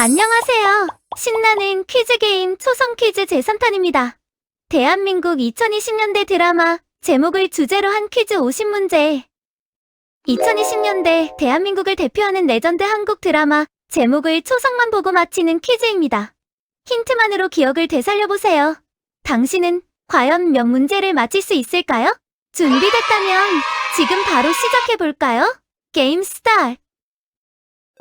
안녕하세요. 신나는 퀴즈 게임 초성 퀴즈 제3탄입니다. 대한민국 2020년대 드라마 제목을 주제로 한 퀴즈 50문제. 2020년대 대한민국을 대표하는 레전드 한국 드라마 제목을 초성만 보고 맞히는 퀴즈입니다. 힌트만으로 기억을 되살려보세요. 당신은 과연 몇 문제를 맞힐 수 있을까요? 준비됐다면 지금 바로 시작해볼까요? 게임 스타트!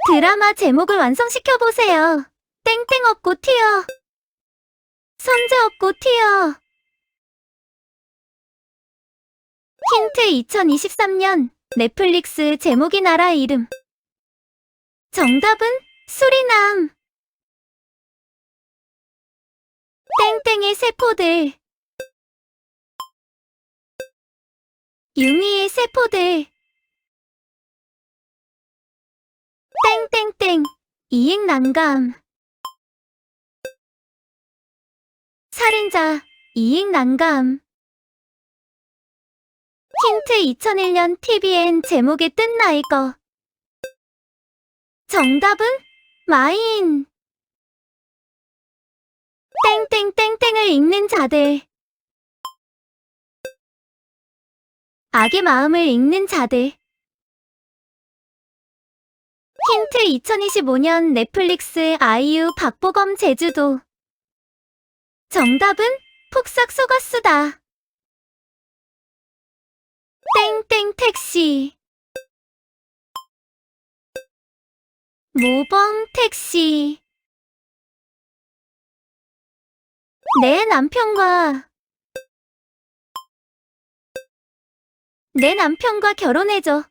드라마 제목을 완성시켜보세요. 땡땡 없고 튀어. 선재 없고 튀어. 힌트 2023년 넷플릭스 제목이 나라 이름. 정답은 수리남. 땡땡의 세포들. 유미의 세포들. 땡땡땡 이익난감. 살인자 이익난감. 힌트 2001년 TVN 제목에 뜬 나이거. 정답은 마인. 땡땡땡땡을 읽는 자들. 악의 마음을 읽는 자들. 힌트 2025년 넷플릭스 아이유 박보검 제주도. 정답은 폭삭 속았수다. 땡땡 택시. 모범 택시. 내 남편과 결혼해줘.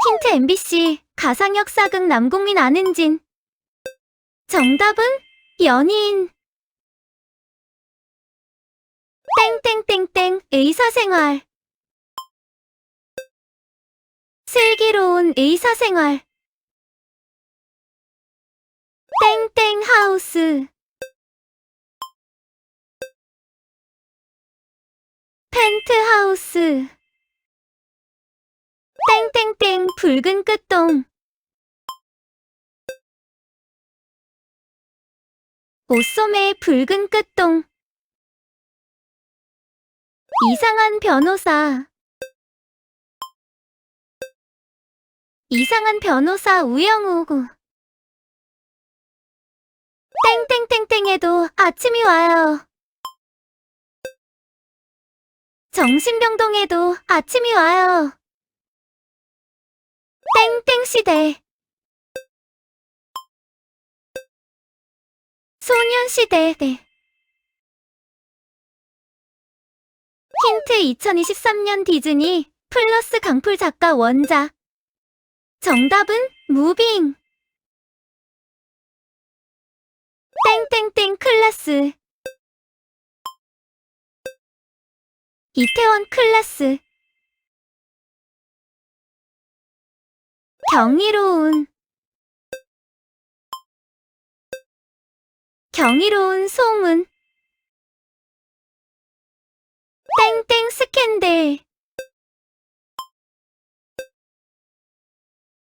힌트 MBC 가상역사극 남궁민 안은진. 정답은 연인. 땡땡땡땡 의사생활. 슬기로운 의사생활. 땡땡 하우스. 펜트하우스. 땡땡땡 붉은 끝동. 옷소매 붉은 끝동. 이상한 변호사. 이상한 변호사 우영우. 땡땡땡땡에도 아침이 와요. 정신병동에도 아침이 와요. 땡땡시대. 소년시대. 힌트 2023년 디즈니 플러스 강풀 작가 원작. 정답은 무빙. 땡땡땡 클라스. 이태원 클라스. 경이로운. 경이로운 소문. 땡땡 스캔들.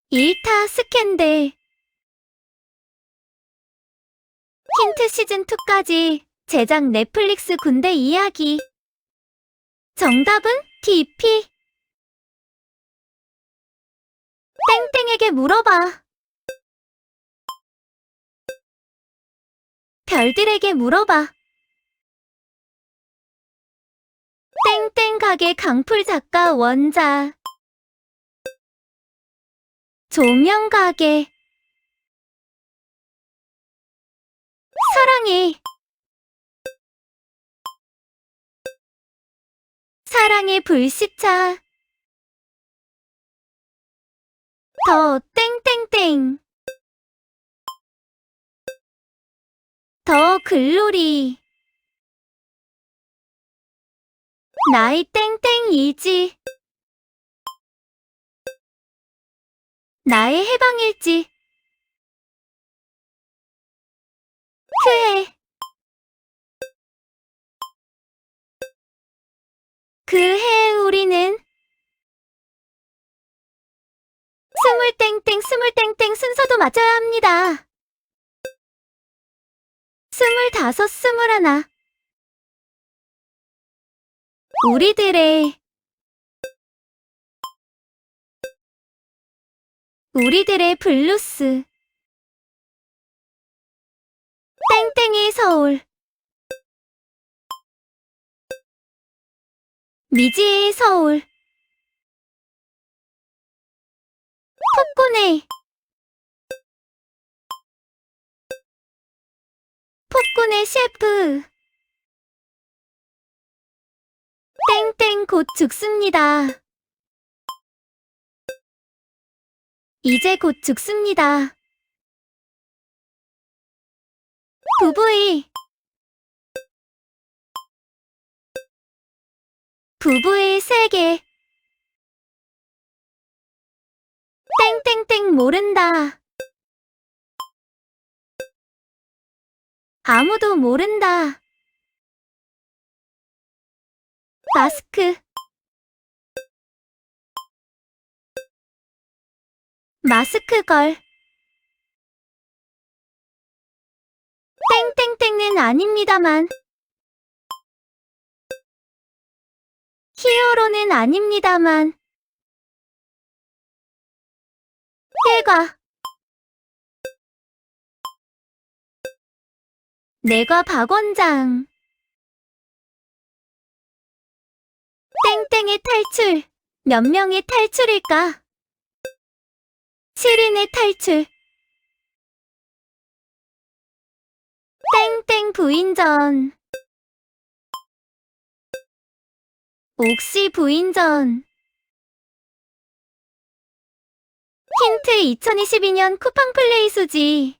일타 스캔들. 힌트 시즌2까지 제작 넷플릭스 군대 이야기. 정답은 DP. 땡땡에게 물어봐. 별들에게 물어봐. 땡땡 가게 강풀 작가 원작. 조명 가게. 사랑해. 사랑의 불시착. 더 땡땡땡. 더 글로리. 나의 땡땡이지. 나의 해방일지. 그해. 그해 우리는 스물 땡땡 순서도 맞춰야 합니다. 25, 21. 우리들의 블루스. 땡땡이 서울. 미지의 서울. 폭군의 셰프. 땡땡 곧 죽습니다. 이제 곧 죽습니다. 부부의 세계. 땡땡땡 모른다. 아무도 모른다. 마스크. 마스크걸. 땡땡땡은 아닙니다만. 히어로는 아닙니다만. 일과. 내과 박원장. 땡땡의 탈출. 몇 명의 탈출일까? 7인의 탈출. 땡땡 부인전. 옥시 부인전. 힌트 2022년 쿠팡 플레이 수지.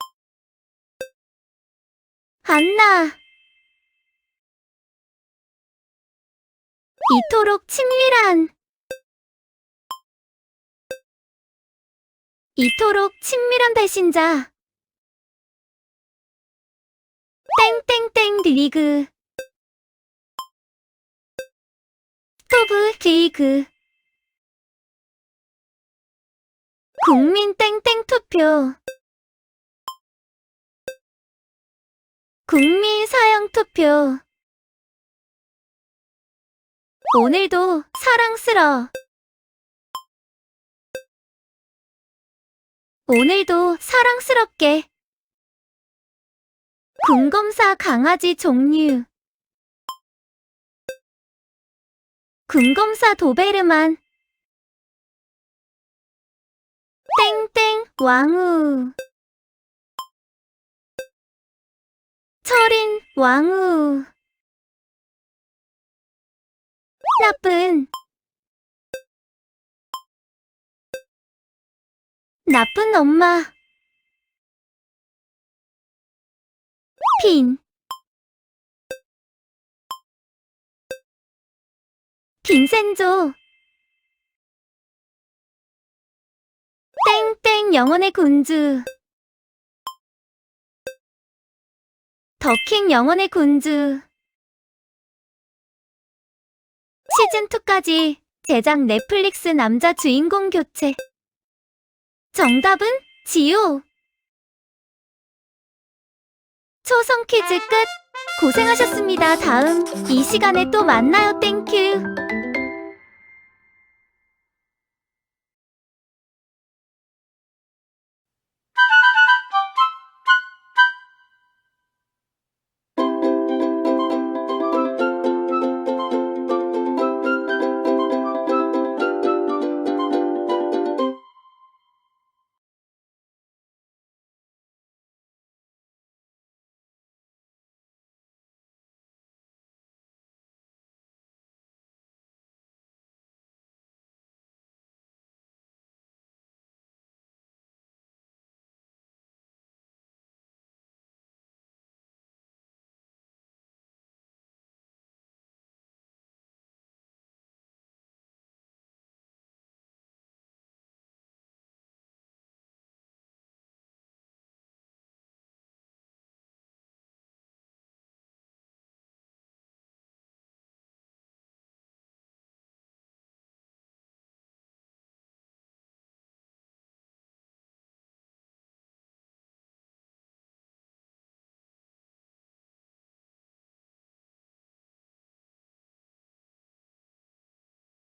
안나. 이토록 친밀한 배신자. 땡땡땡 리그. 스토브 리그. 국민 땡땡 투표. 국민 사형 투표. 오늘도 사랑스럽게. 군검사 강아지 종류. 군검사 도베르만. 땡땡 왕후. 철인 왕후. 나쁜 엄마. 빈센조. 땡땡 영혼의 군주. 더킹 영혼의 군주. 시즌2까지 제작 넷플릭스 남자 주인공 교체. 정답은 지효. 초성 퀴즈 끝. 고생하셨습니다. 다음 이 시간에 또 만나요. 땡큐.